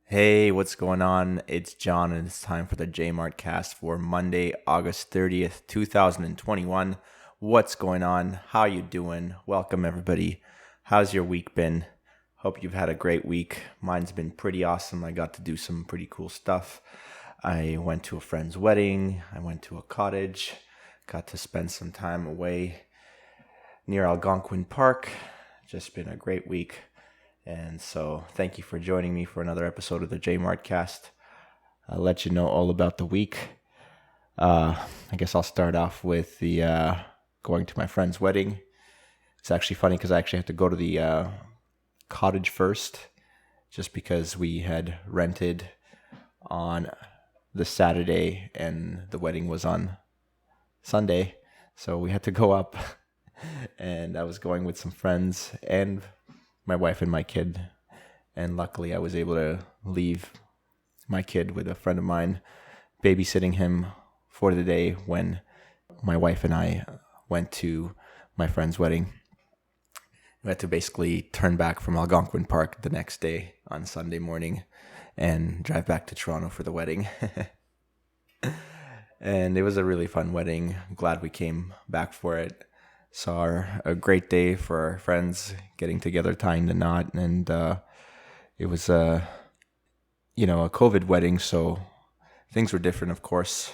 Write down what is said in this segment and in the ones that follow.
Hey, what's going on? It's John, and it's time for the J-Mart Cast for Monday, August 30th, 2021. What's going on? How you doing? Welcome, everybody. How's your week been? Hope you've had a great week. Mine's been pretty awesome. I got to do some pretty cool stuff. I went to a friend's wedding. I went to a cottage. Got to spend some time away near Algonquin Park. Just been a great week. And so thank you for joining me for another episode of the J-Mart Cast. I'll let you know all about the week. I guess I'll start off with the going to my friend's wedding. It's actually funny because I actually had to go to the cottage first, just because we had rented on the Saturday and the wedding was on Sunday. So we had to go up, and I was going with some friends and my wife and my kid, and luckily I was able to leave my kid with a friend of mine, babysitting him for the day when my wife and I went to my friend's wedding. We had to basically turn back from Algonquin Park the next day on Sunday morning and drive back to Toronto for the wedding. And it was a really fun wedding. Glad we came back for it. Saw a great day for our friends getting together, tying the knot, and it was a COVID wedding, so things were different, of course,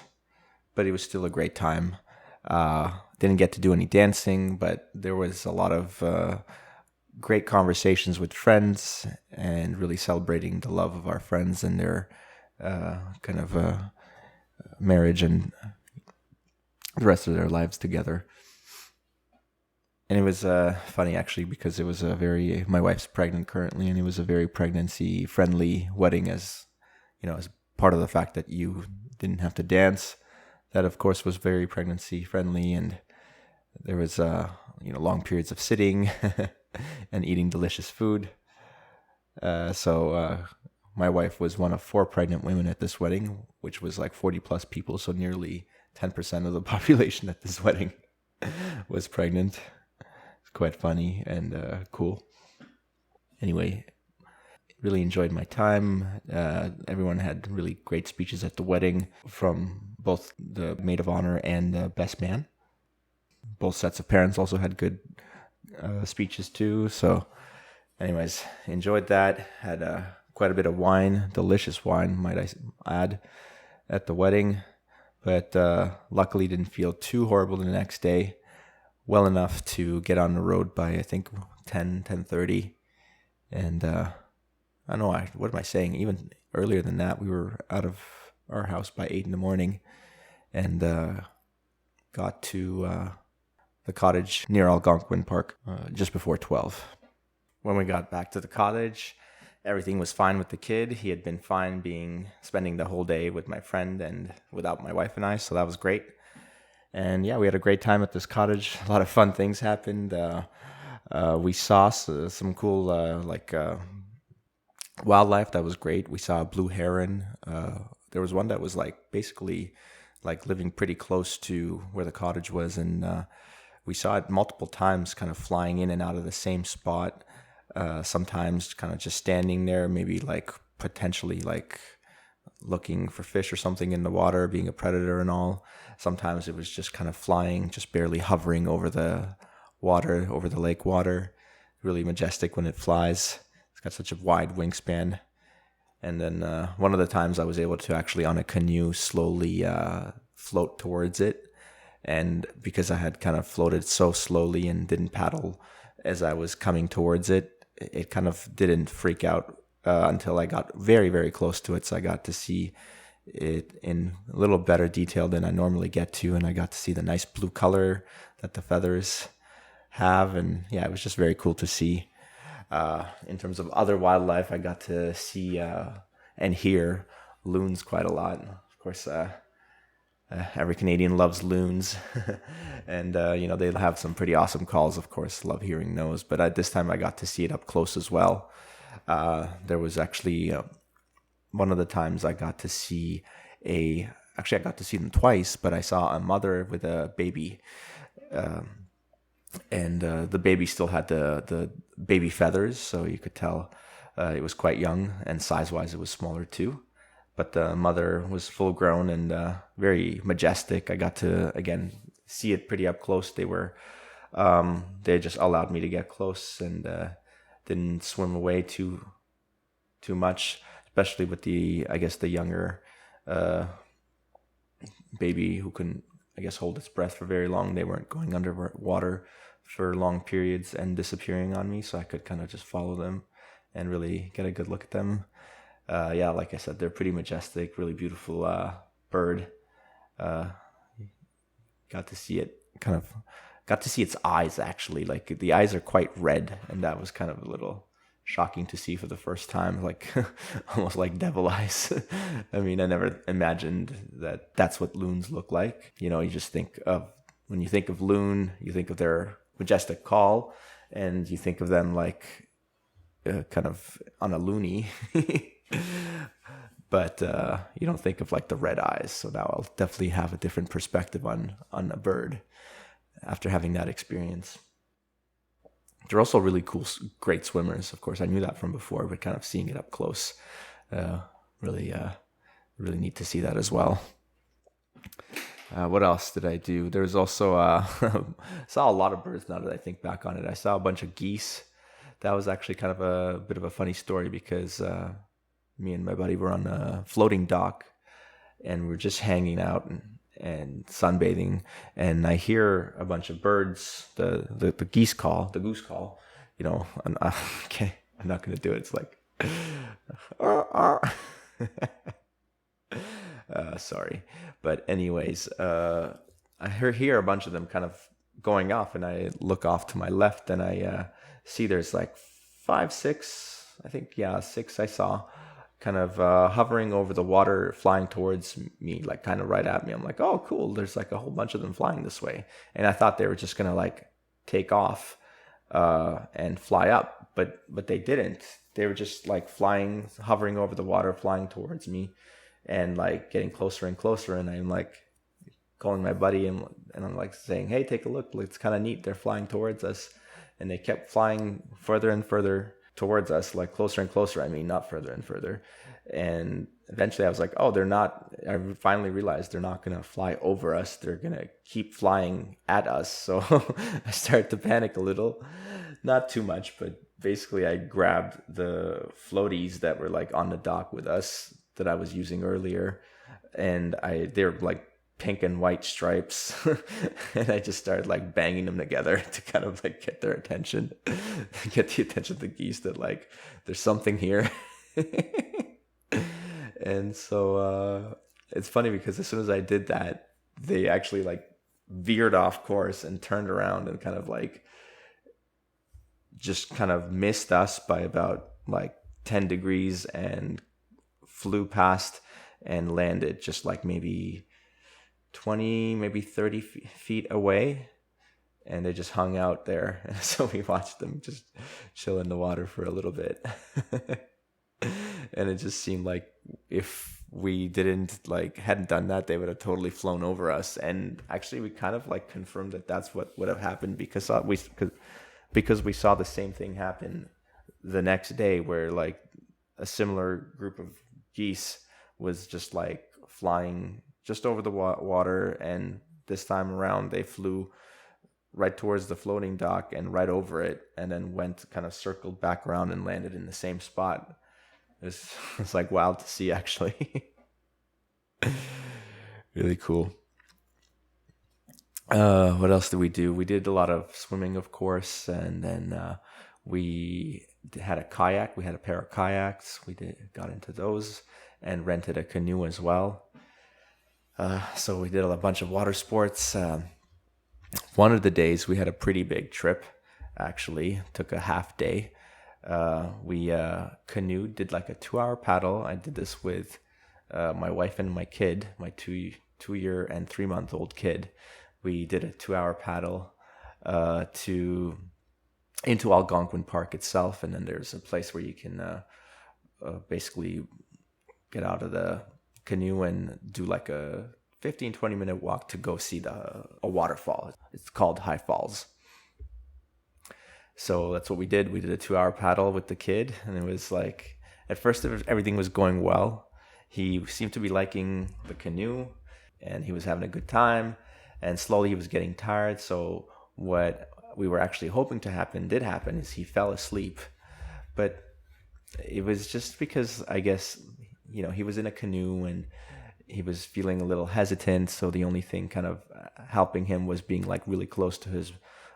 but it was still a great time. Didn't get to do any dancing, but there was a lot of great conversations with friends and really celebrating the love of our friends and their marriage and the rest of their lives together. And it was funny, actually, because it was my wife's pregnant currently, and it was a very pregnancy-friendly wedding, as part of the fact that you didn't have to dance. That, of course, was very pregnancy-friendly, and there was, long periods of sitting and eating delicious food. So my wife was one of 4 pregnant women at this wedding, which was like 40-plus people, so nearly 10% of the population at this wedding was pregnant. Quite funny and cool. Anyway, really enjoyed my time. Everyone had really great speeches at the wedding from both the maid of honor and the best man. Both sets of parents also had good speeches too. So anyways, enjoyed that. Had quite a bit of wine, delicious wine, might I add, at the wedding. But luckily didn't feel too horrible the next day. Well enough to get on the road by, I think, 10:30. And I don't know, what am I saying? Even earlier than that, we were out of our house by 8 in the morning and got to the cottage near Algonquin Park just before 12. When we got back to the cottage, everything was fine with the kid. He had been fine spending the whole day with my friend and without my wife and I, so that was great. And yeah, we had a great time at this cottage. A lot of fun things happened. We saw some cool wildlife that was great. We saw a blue heron. There was one that was basically living pretty close to where the cottage was, and we saw it multiple times, kind of flying in and out of the same spot. Sometimes kind of just standing there, maybe potentially looking for fish or something in the water, being a predator and all. Sometimes it was just kind of flying, just barely hovering over the water, over the lake water. Really majestic when it flies. It's got such a wide wingspan. And then one of the times I was able to actually on a canoe slowly float towards it. And because I had kind of floated so slowly and didn't paddle as I was coming towards it, it kind of didn't freak out until I got very, very close to it. So I got to see it in a little better detail than I normally get to. And I got to see the nice blue color that the feathers have. And yeah, it was just very cool to see. In terms of other wildlife, I got to see and hear loons quite a lot. Of course, every Canadian loves loons. And, they'll have some pretty awesome calls, of course. Love hearing those. But at this time, I got to see it up close as well. There was actually one of the times I got to see I got to see them twice, but I saw a mother with a baby. And the baby still had the baby feathers, so you could tell It was quite young, and size-wise, it was smaller too. But the mother was full-grown and very majestic. I got to, again, see it pretty up close. They just allowed me to get close and didn't swim away too much, especially with the younger baby who couldn't, I guess, hold its breath for very long. They weren't going underwater for long periods and disappearing on me, so I could kind of just follow them and really get a good look at them. Like I said, they're pretty majestic, really beautiful bird. Got to see its eyes, actually. Like, the eyes are quite red, and that was kind of a little shocking to see for the first time, like almost like devil eyes. I mean, I never imagined that that's what loons look like. You know, when you think of loon, you think of their majestic call, and you think of them like kind of on a loony. But you don't think of like the red eyes. So now I'll definitely have a different perspective on a bird after having that experience. They're also really cool, great swimmers. Of course, I knew that from before, but kind of seeing it up close, really neat to see that as well. What else did I do? There was also saw a lot of birds. Now that I think back on it, I saw a bunch of geese. That was actually kind of a bit of a funny story because me and my buddy were on a floating dock, and we're just hanging out and sunbathing, and I hear a bunch of birds, the goose call, you know, and okay, I'm not going to do it. It's like, sorry. But anyways, I hear a bunch of them kind of going off, and I look off to my left, and I see there's like 5, 6, I think, 6 I saw, kind of hovering over the water, flying towards me, like kind of right at me. I'm like, oh, cool. There's like a whole bunch of them flying this way. And I thought they were just going to like take off and fly up, but they didn't. They were just like flying, hovering over the water, flying towards me and like getting closer and closer. And I'm like calling my buddy and I'm like saying, hey, take a look. It's kind of neat. They're flying towards us. And they kept flying further and further towards us, like closer and closer. I mean, not further and further. And eventually I was like, oh, they're not, I finally realized they're not going to fly over us. They're going to keep flying at us. So I started to panic a little, not too much, but basically I grabbed the floaties that were like on the dock with us that I was using earlier. And they're like pink and white stripes. And I just started like banging them together to kind of like get their attention, get the attention of the geese that like there's something here. And so it's funny because as soon as I did that, they actually like veered off course and turned around and kind of like just kind of missed us by about like 10 degrees and flew past and landed just like maybe 20, maybe 30 feet away, and they just hung out there. And so we watched them just chill in the water for a little bit. And it just seemed like if we hadn't done that, they would have totally flown over us. And actually we kind of like confirmed that that's what would have happened because we saw the same thing happen the next day, where like a similar group of geese was just like flying just over the water, and this time around they flew right towards the floating dock and right over it, and then kind of circled back around and landed in the same spot. It's like wild to see, actually. Really cool. What else did we do? We did a lot of swimming, of course, and then we had a kayak. We had a pair of kayaks. Got into those and rented a canoe as well. So we did a bunch of water sports. One of the days we had a pretty big trip, actually. Took a half day. We canoed, did like a 2-hour paddle. I did this with my wife and my kid, my 2-year and 3-month-old kid. We did a 2-hour paddle into Algonquin Park itself, and then there's a place where you can basically get out of the canoe and do like a 15-20 minute walk to go see a waterfall. It's called High Falls. So that's what we did. We did a 2-hour paddle with the kid, and it was like, at first everything was going well. He seemed to be liking the canoe, and he was having a good time. And slowly he was getting tired. So what we were actually hoping to happen did happen, is he fell asleep. But it was just because, I guess, he was in a canoe and he was feeling a little hesitant. So the only thing kind of helping him was being like really close to his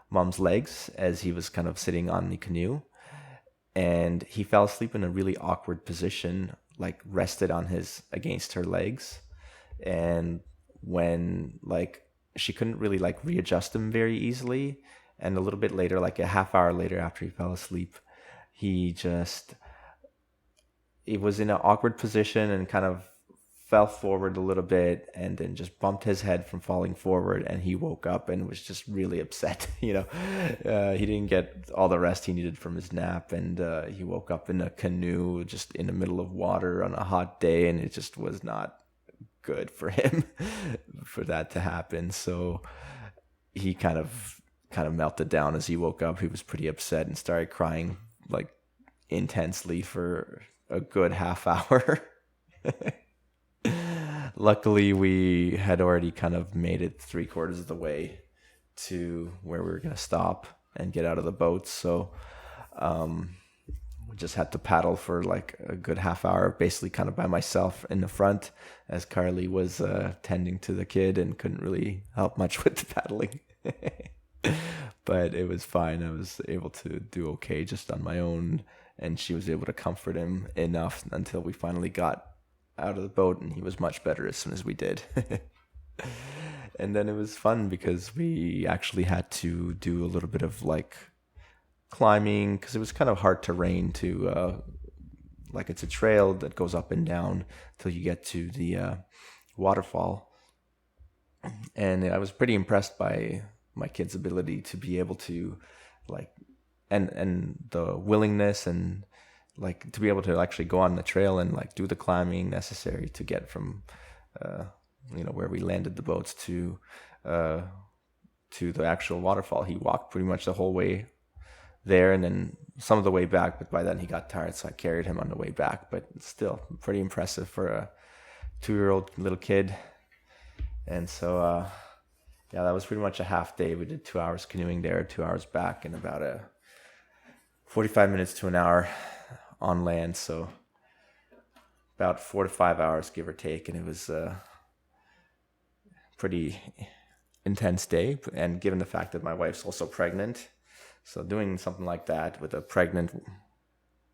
mom's legs as he was kind of sitting on the canoe. And he fell asleep in a really awkward position, like rested on against her legs. And when like she couldn't really like readjust him very easily. And a little bit later, like a half hour later after he fell asleep, he was in an awkward position and kind of fell forward a little bit and then just bumped his head from falling forward, and he woke up and was just really upset. He didn't get all the rest he needed from his nap, and he woke up in a canoe just in the middle of water on a hot day, and it just was not good for him for that to happen. So he kind of melted down as he woke up. He was pretty upset and started crying like intensely for a good half hour. Luckily, we had already kind of made it 3/4 of the way to where we were going to stop and get out of the boat. So we just had to paddle for like a good half hour, basically kind of by myself in the front, as Carly was tending to the kid and couldn't really help much with the paddling. But it was fine. I was able to do okay just on my own, and she was able to comfort him enough until we finally got out of the boat, and he was much better as soon as we did. And then it was fun because we actually had to do a little bit of like climbing, because it was kind of hard terrain to like, it's a trail that goes up and down till you get to the waterfall. And I was pretty impressed by my kid's ability to be able to like, and the willingness and like to be able to actually go on the trail and like do the climbing necessary to get from where we landed the boats to the actual waterfall. He walked pretty much the whole way there, and then some of the way back, but by then he got tired, so I carried him on the way back. But still pretty impressive for a 2-year-old little kid. And so that was pretty much a half day. We did 2 hours canoeing there, 2 hours back, and about 45 minutes to an hour on land, so about 4 to 5 hours, give or take. And it was a pretty intense day, and given the fact that my wife's also pregnant, so doing something like that with a pregnant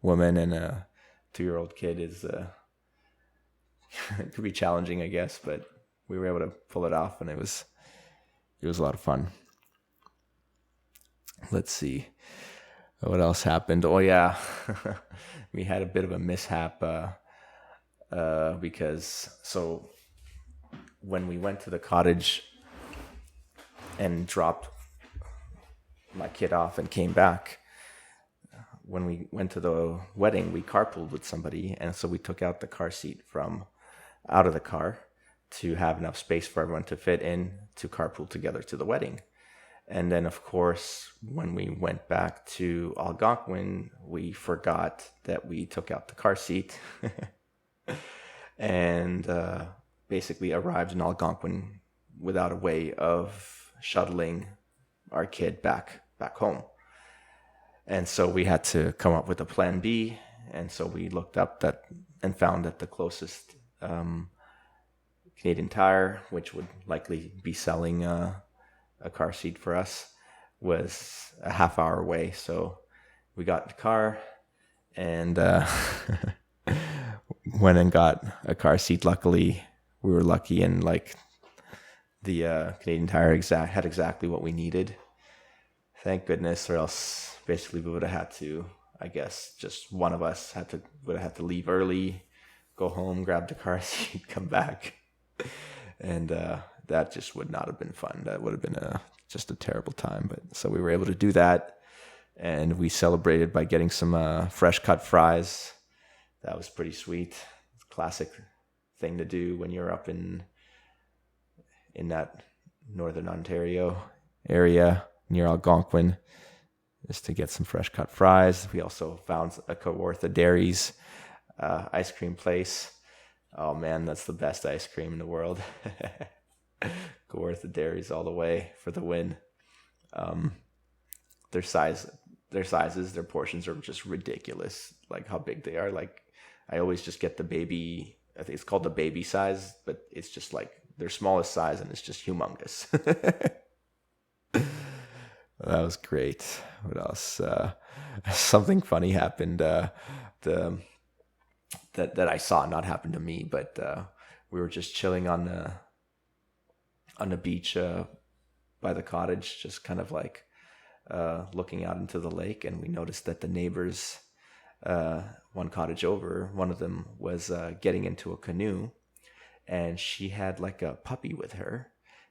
woman and a 2-year-old kid is it could be challenging, I guess, but we were able to pull it off, and it was a lot of fun. Let's see what else happened. Oh yeah, we had a bit of a mishap because so when we went to the cottage and dropped my kid off and came back, when we went to the wedding, we carpooled with somebody, and so we took out the car seat from out of the car to have enough space for everyone to fit in to carpool together to the wedding. And then, of course, when we went back to Algonquin, we forgot that we took out the car seat and basically arrived in Algonquin without a way of shuttling our kid back home. And so we had to come up with a plan B. And so we looked up that and found that the closest Canadian Tire, which would likely be selling a car seat for us, was a half hour away. So we got in the car and went and got a car seat. Luckily, we were lucky, and like the Canadian Tire had exactly what we needed. Thank goodness, or else basically we would have had to, I guess, just one of us would have had to leave early, go home, grab the car seat, come back. And that just would not have been fun. That would have been just a terrible time. But so we were able to do that, and we celebrated by getting some fresh cut fries. That was pretty sweet. Classic thing to do when you're up in that northern Ontario area near Algonquin. just to get some fresh cut fries. We also found a Kawartha Dairies ice cream place. Oh man, that's the best ice cream in the world. Kawartha Dairies all the way for the win. Their sizes, their portions are just ridiculous. Like how big they are. Like I always just get the baby. I think it's called the baby size, but it's just like their smallest size, and it's just humongous. That was great. What else? Something funny happened. That I saw, not happened to me, but we were just chilling on the beach by the cottage, just kind of like looking out into the lake, and we noticed that the neighbors, one cottage over, one of them was getting into a canoe, and she had like a puppy with her.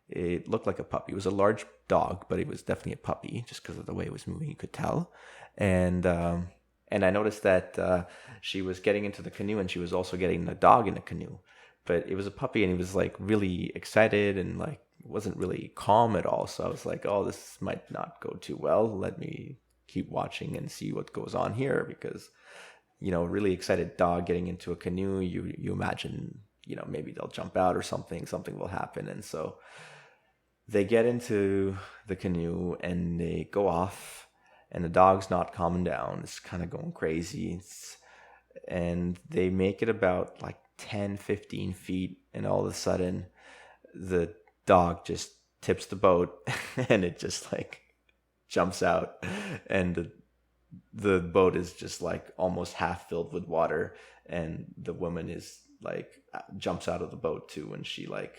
It looked like a puppy. It was a large dog, but it was definitely a puppy, just because of the way it was moving, you could tell. And I noticed that she was getting into the canoe, and she was also getting the dog in the canoe. But it was a puppy, and he was like really excited and like wasn't really calm at all. So I was like, oh, this might not go too well. Let me keep watching and see what goes on here, because, really excited dog getting into a canoe, you imagine, maybe they'll jump out or something will happen. And so they get into the canoe and they go off, and the dog's not calming down. It's kind of going crazy. And they make it about like 10, 15 feet. And all of a sudden, the dog just tips the boat and it just like jumps out. And the boat is just like almost half filled with water. And the woman is like, jumps out of the boat too. And she like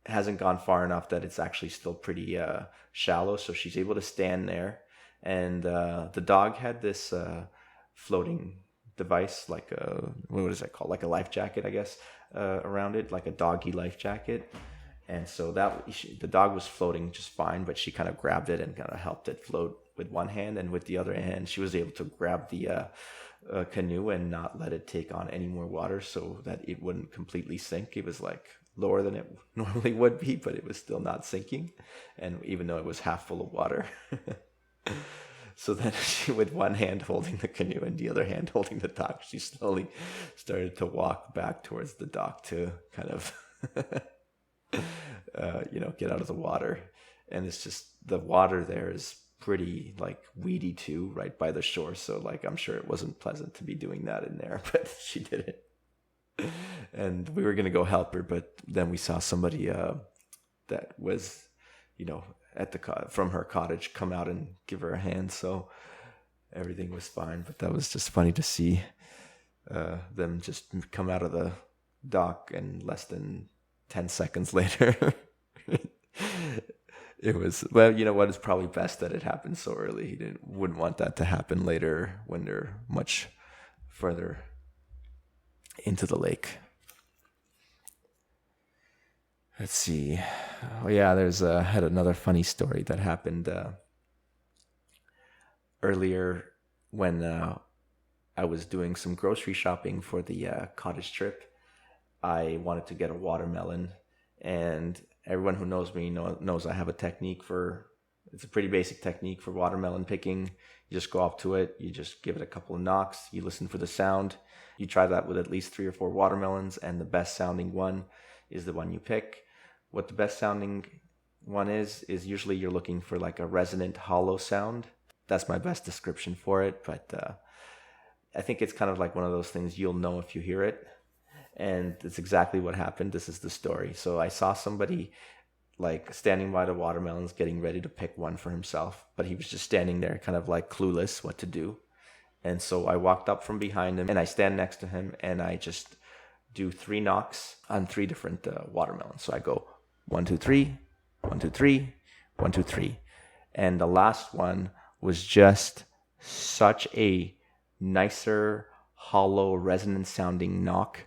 hasn't gone far enough that it's actually still pretty shallow. So she's able to stand there. And the dog had this floating device, like what is that called? Like a life jacket, I guess, around it, like a doggy life jacket. And so the dog was floating just fine, but she kind of grabbed it and kind of helped it float with one hand, and with the other hand, she was able to grab the canoe and not let it take on any more water, so that it wouldn't completely sink. It was like lower than it normally would be, but it was still not sinking, and even though it was half full of water. So then she, with one hand holding the canoe and the other hand holding the dock, she slowly started to walk back towards the dock to kind of, get out of the water. And it's just, the water there is pretty like weedy too, right by the shore. So like, I'm sure it wasn't pleasant to be doing that in there, but she did it. And we were going to go help her, but then we saw somebody that was, from her cottage come out and give her a hand, so everything was fine. But that was just funny to see them just come out of the dock, and less than 10 seconds later it was, well, you know what, it's probably best that it happened so early. He wouldn't want that to happen later when they're much further into the lake. Let's see. Oh yeah, had another funny story that happened earlier when I was doing some grocery shopping for the cottage trip. I wanted to get a watermelon, and everyone who knows me knows I have a technique it's a pretty basic technique for watermelon picking. You just go up to it, you just give it a couple of knocks, you listen for the sound. You try that with at least 3 or 4 watermelons, and the best sounding one is the one you pick. What the best sounding one is usually you're looking for like a resonant hollow sound. That's my best description for it, but I think it's kind of like one of those things you'll know if you hear it. And it's exactly what happened. This is the story. So I saw somebody like standing by the watermelons getting ready to pick one for himself, but he was just standing there kind of like clueless what to do. And so I walked up from behind him and I stand next to him and I just do 3 knocks on 3 different watermelons. So I go 1, 2, 3, 1, 2, 3, 1, 2, 3. And the last one was just such a nicer, hollow, resonant sounding knock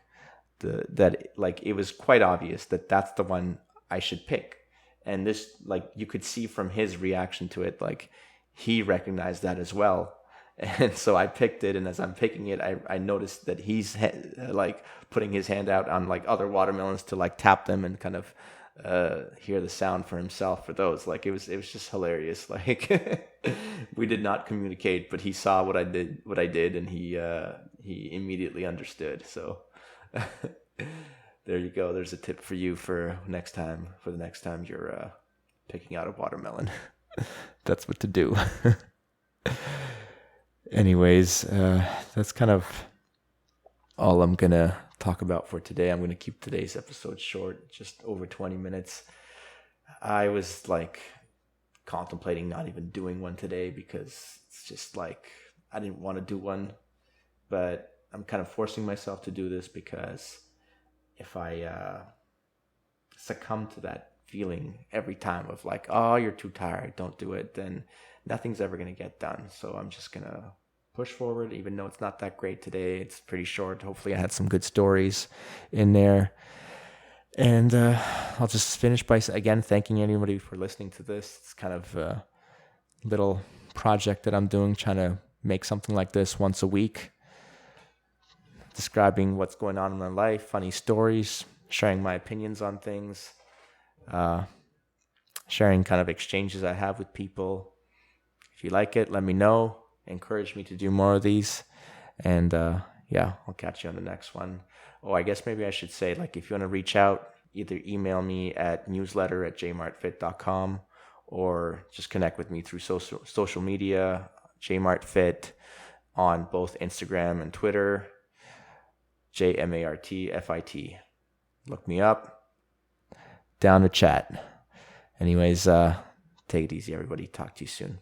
that like it was quite obvious that that's the one I should pick. And this, like, you could see from his reaction to it, like he recognized that as well. And so I picked it, and as I'm picking it, I noticed that he's like putting his hand out on like other watermelons to like tap them and kind of hear the sound for himself for those. Like it was just hilarious. Like we did not communicate, but he saw what I did, and he immediately understood. So there you go. There's a tip for you for the next time you're picking out a watermelon. That's what to do. Anyways, that's kind of all I'm gonna talk about for today. I'm gonna keep today's episode short, just over 20 minutes. I was like contemplating not even doing one today because it's just like I didn't want to do one, but I'm kind of forcing myself to do this because if I succumb to that feeling every time of like, oh, you're too tired, don't do it, then nothing's ever gonna get done. So I'm just gonna push forward, even though it's not that great today. It's pretty short. Hopefully I had some good stories in there. And I'll just finish by, again, thanking anybody for listening to this. It's kind of a little project that I'm doing, trying to make something like this once a week, describing what's going on in my life, funny stories, sharing my opinions on things, sharing kind of exchanges I have with people. If you like it, let me know. Encourage me to do more of these. And I'll catch you on the next one. Oh, I guess maybe I should say, like, if you want to reach out, either email me at newsletter@jmartfit.com or just connect with me through social media, jmartfit on both Instagram and Twitter, JMartFit. Look me up. Down to chat. Anyways, take it easy, everybody. Talk to you soon.